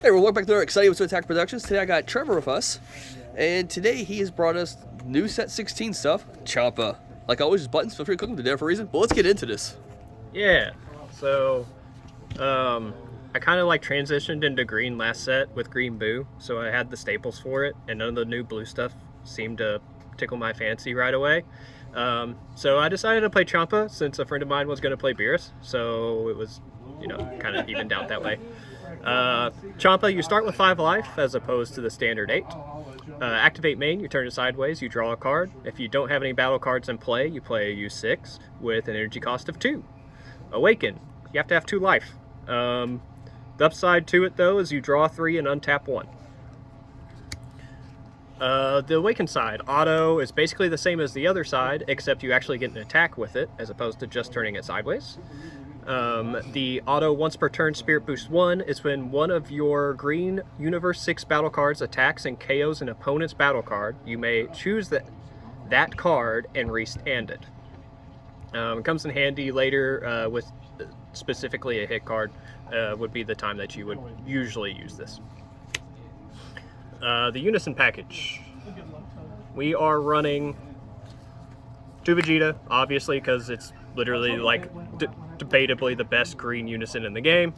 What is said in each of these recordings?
Hey, welcome back to our exciting episode of Attack Productions. Today I got Trevor with us, and today he has brought us new set 16 stuff, Champa. Like always, just buttons. Feel free to click them. They're there for a reason. But let's get into this. Yeah, so I kind of like transitioned into green last set with green boo, so I had the staples for it, and none of the new blue stuff seemed to tickle my fancy right away. So I decided to play Champa since a friend of mine was going to play Beerus, so it was, kind of evened out that way. Champa, you start with 5 life as opposed to the standard 8. Activate main, you turn it sideways, you draw a card. If you don't have any battle cards in play, you play a U6 with an energy cost of 2. Awaken, you have to have 2 life. The upside to it, though, is you draw 3 and untap 1. The Awaken side, auto is basically the same as the other side, except you actually get an attack with it, as opposed to just turning it sideways. The auto once per turn Spirit Boost 1 is when one of your green Universe 6 battle cards attacks and KOs an opponent's battle card. You may choose that card and restand it. It comes in handy later with specifically a hit card would be the time that you would usually use this. The Unison package. We are running 2 Vegeta, obviously, because it's literally like debatably the best green Unison in the game.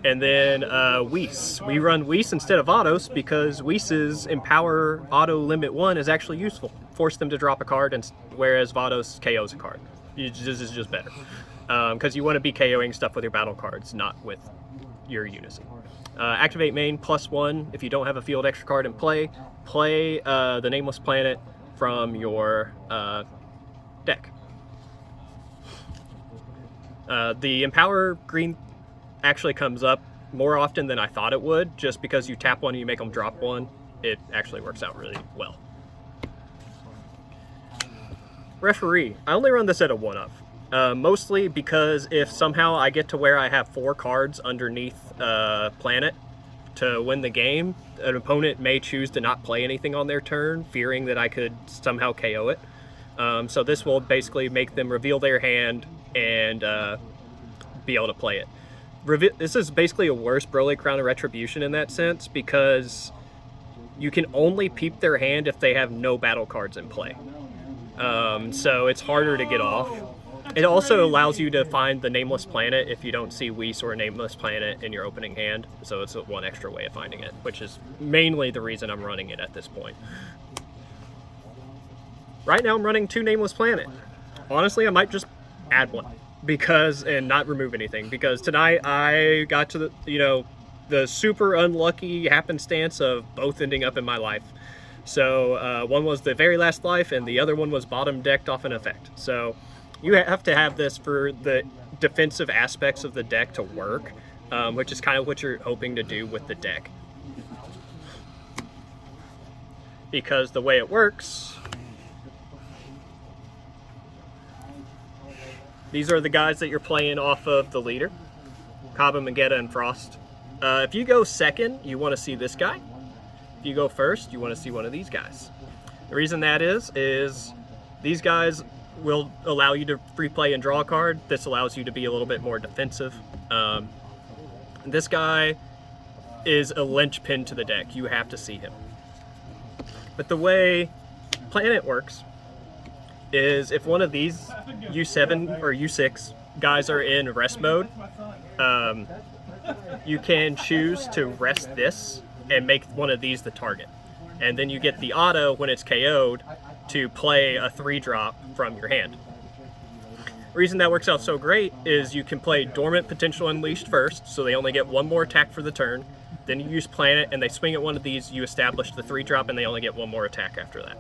And then Whis. We run Whis instead of autos because Whis' Empower Auto Limit 1 is actually useful. Force them to drop a card, whereas Vados KOs a card. This is just better. Because you want to be KOing stuff with your battle cards, not with your Unison. Activate main +1. If you don't have a field extra card in play, play the Nameless Planet from your deck. The Empower green actually comes up more often than I thought it would, just because you tap 1 and you make them drop 1. It actually works out really well. Referee. I only run this at a 1-up. Mostly because if somehow I get to where I have 4 cards underneath Planet to win the game, an opponent may choose to not play anything on their turn, fearing that I could somehow KO it. So this will basically make them reveal their hand and be able to play it. This is basically a worse Broly Crown of Retribution in that sense, because you can only peep their hand if they have no battle cards in play. So it's harder to get off. It also allows you to find the Nameless Planet if you don't see Whis or a Nameless Planet in your opening hand, so it's one extra way of finding it, which is mainly the reason I'm running it at this point. Right now I'm running 2 Nameless Planet. Honestly, I might just add 1 and not remove anything, because tonight I got to the super unlucky happenstance of both ending up in my life. So one was the very last life and the other one was bottom decked off an effect. So you have to have this for the defensive aspects of the deck to work, which is kind of what you're hoping to do with the deck. Because the way it works, these are the guys that you're playing off of the leader, Kaba, Magetta, and Frost. If you go second, you want to see this guy. If you go first, you want to see one of these guys. The reason that is these guys will allow you to free play and draw a card. This allows you to be a little bit more defensive. This guy is a linchpin to the deck. You have to see him. But the way Planet works is if one of these U7 or U6 guys are in rest mode, you can choose to rest this and make one of these the target. And then you get the auto when it's KO'd to play a 3-drop from your hand. The reason that works out so great is you can play Dormant Potential Unleashed first, so they only get 1 more attack for the turn. Then you use Planet and they swing at one of these, you establish the 3-drop, and they only get 1 more attack after that.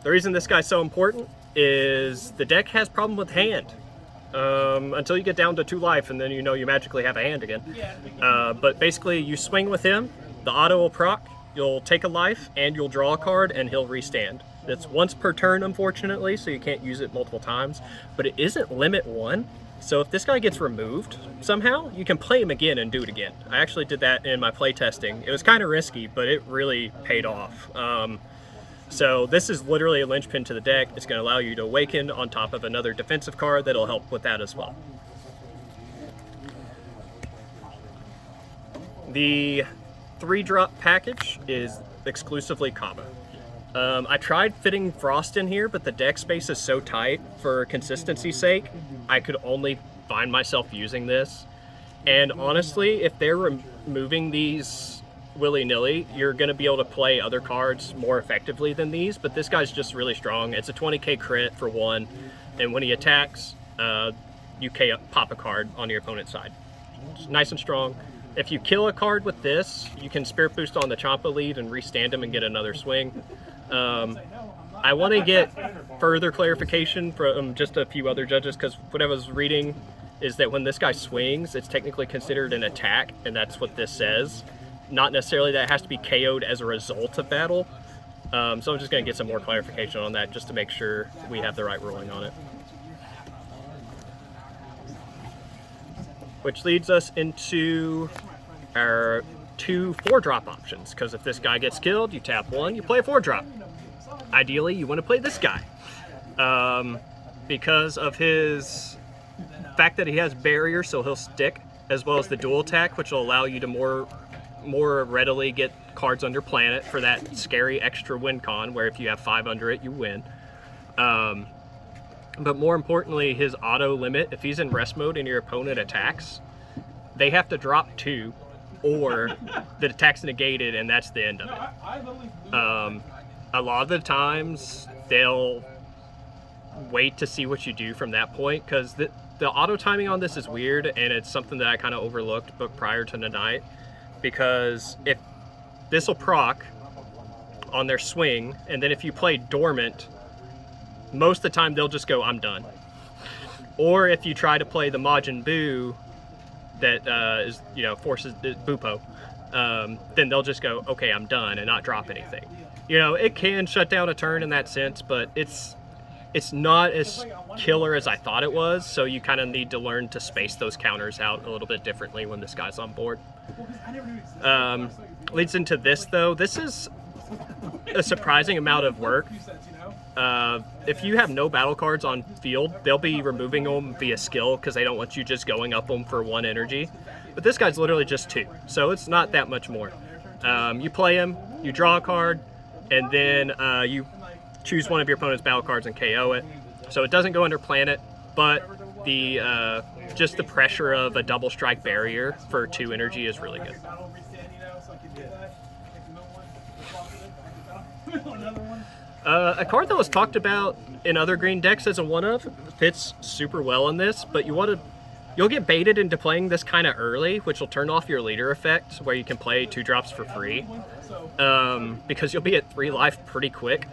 The reason this guy's so important is the deck has problem with hand. Until you get down to 2 life, and then you magically have a hand again. But basically, you swing with him, the auto will proc, you'll take a life, and you'll draw a card, and he'll restand. It's once per turn, unfortunately, so you can't use it multiple times, but it isn't limit 1, so if this guy gets removed somehow, you can play him again and do it again. I actually did that in my playtesting. It was kind of risky, but it really paid off. So this is literally a linchpin to the deck. It's going to allow you to awaken on top of another defensive card that'll help with that as well. The 3-drop package is exclusively combo. I tried fitting Frost in here, but the deck space is so tight for consistency's sake, I could only find myself using this. And honestly, if they're removing these willy-nilly, you're going to be able to play other cards more effectively than these, but this guy's just really strong. It's a 20k crit for 1, and when he attacks, you pop a card on your opponent's side. It's nice and strong. If you kill a card with this, you can Spirit Boost on the Champa lead and restand him and get another swing. I want to get further clarification from just a few other judges, because what I was reading is that when this guy swings, it's technically considered an attack, and that's what this says. Not necessarily that it has to be KO'd as a result of battle. So I'm just going to get some more clarification on that just to make sure we have the right ruling on it. Which leads us into our 2 4-drop options, because if this guy gets killed, you tap 1, you play a 4-drop. Ideally, you want to play this guy. Because of his fact that he has barrier, so he'll stick, as well as the dual attack, which will allow you to more readily get cards under planet for that scary extra win con, where if you have 5 under it, you win. But more importantly, his auto limit, if he's in rest mode and your opponent attacks, they have to drop 2, or the attack's negated, and that's the end of it. A lot of the times, they'll wait to see what you do from that point, because the auto timing on this is weird, and it's something that I kind of overlooked but prior to tonight, because if this will proc on their swing, and then if you play dormant, most of the time they'll just go, I'm done. Or if you try to play the Majin Buu that is, forces Bupo, then they'll just go, okay, I'm done, and not drop anything. It can shut down a turn in that sense, but it's not as killer as I thought it was, so you kind of need to learn to space those counters out a little bit differently when this guy's on board. Leads into this, though. This is a surprising amount of work. If you have no battle cards on field, they'll be removing them via skill because they don't want you just going up them for 1 energy. But this guy's literally just 2, so it's not that much more. You play him, you draw a card, and then you choose one of your opponent's battle cards and KO it. So it doesn't go under planet, but the just the pressure of a double strike barrier for 2 energy is really good. A card that was talked about in other green decks as a one-of fits super well in this, but you'll get baited into playing this kind of early, which will turn off your leader effect, where you can play 2 drops for free, because you'll be at 3 life pretty quick.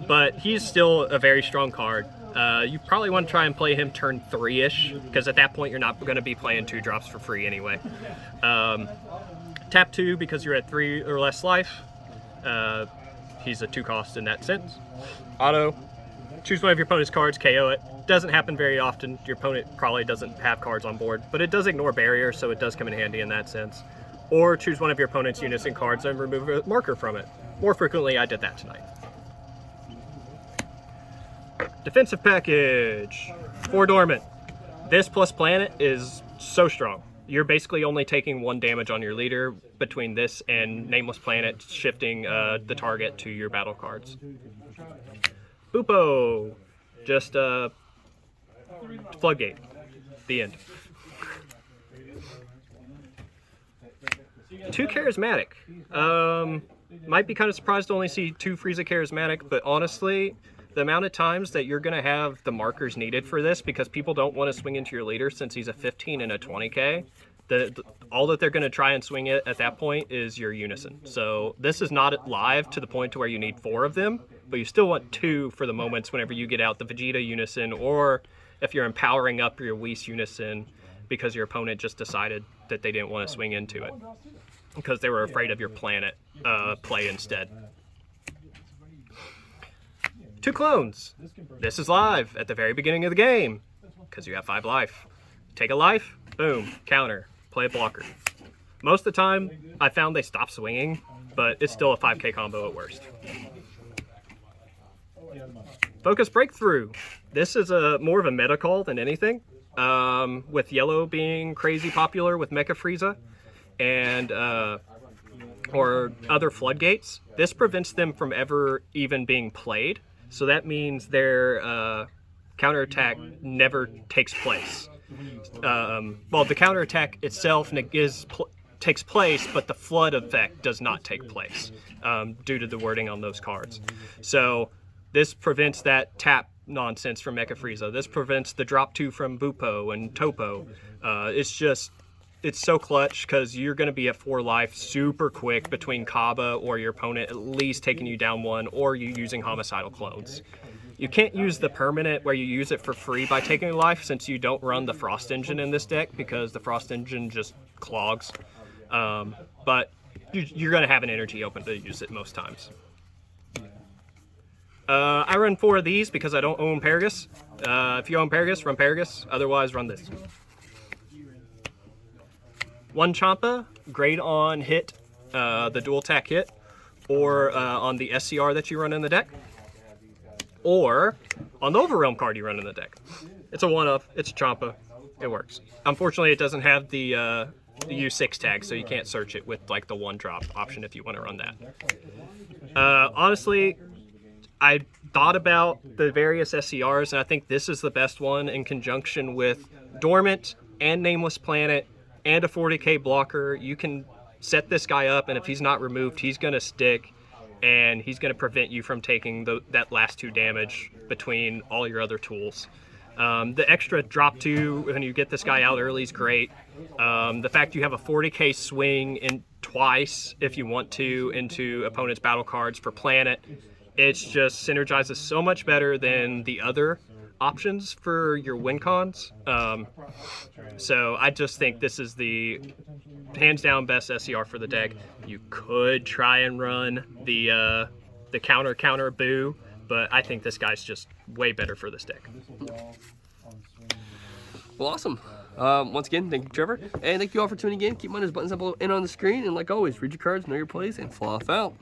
But he's still a very strong card. You probably want to try and play him turn 3-ish, because at that point you're not going to be playing 2 drops for free anyway. Tap 2 because you're at 3 or less life. He's a 2 cost in that sense. Auto, choose one of your opponent's cards, KO it. Doesn't happen very often. Your opponent probably doesn't have cards on board, but it does ignore barrier, so it does come in handy in that sense. Or choose one of your opponent's Unison cards and remove a marker from it. More frequently, I did that tonight. Defensive package. 4 dormant. This plus planet is so strong. You're basically only taking 1 damage on your leader between this and Nameless Planet shifting the target to your battle cards. Bupo. Just Floodgate. The end. 2 charismatic. Might be kind of surprised to only see 2 Frieza charismatic, but honestly, the amount of times that you're going to have the markers needed for this, because people don't want to swing into your leader since he's a 15 and a 20k, all that they're going to try and swing it at that point is your Unison. So this is not live to the point to where you need 4 of them, but you still want 2 for the moments whenever you get out the Vegeta Unison, or if you're empowering up your Whis Unison because your opponent just decided that they didn't want to swing into it because they were afraid of your planet play instead. 2 clones. This is live at the very beginning of the game because you have 5 life. Take a life, boom, counter, play a blocker. Most of the time, I found they stop swinging, but it's still a 5k combo at worst. Focus Breakthrough. This is more of a meta call than anything, with yellow being crazy popular with Mecha Frieza. and or other Floodgates, this prevents them from ever even being played. So that means their counterattack never takes place. Well, the counterattack itself takes place, but the flood effect does not take place due to the wording on those cards. So this prevents that tap nonsense from Mecha Frieza. This prevents the drop 2 from Bupo and Topo. It's so clutch because you're going to be at 4 life super quick between Kaba or your opponent at least taking you down 1, or you using homicidal clones. You can't use the permanent where you use it for free by taking a life, since you don't run the Frost Engine in this deck, because the Frost Engine just clogs. But you're going to have an energy open to use it most times. I run 4 of these because I don't own Paragus. If you own Paragus, run Paragus. Otherwise, run this. 1 Champa, great on hit, the dual attack hit, or on the SCR that you run in the deck, or on the Overrealm card you run in the deck. It's a 1-of, it's a Champa, it works. Unfortunately, it doesn't have the U6 tag, so you can't search it with like the 1-drop option if you want to run that. Honestly, I thought about the various SCRs, and I think this is the best one in conjunction with Dormant and Nameless Planet and a 40k blocker. You can set this guy up, and if he's not removed, he's going to stick, and he's going to prevent you from taking that last 2 damage between all your other tools. The extra drop 2 when you get this guy out early is great. The fact you have a 40k swing in twice, if you want to, into opponent's battle cards for Planet, it's just synergizes so much better than the other options for your win cons. So I just think this is the hands down best SCR for the deck. You could try and run the counter boo, but I think this guy's just way better for this deck. Well, awesome. Once again, thank you, Trevor, and thank you all for tuning in. Keep in mind, there's buttons up below and on the screen, and like always, read your cards, know your plays, and fluff out.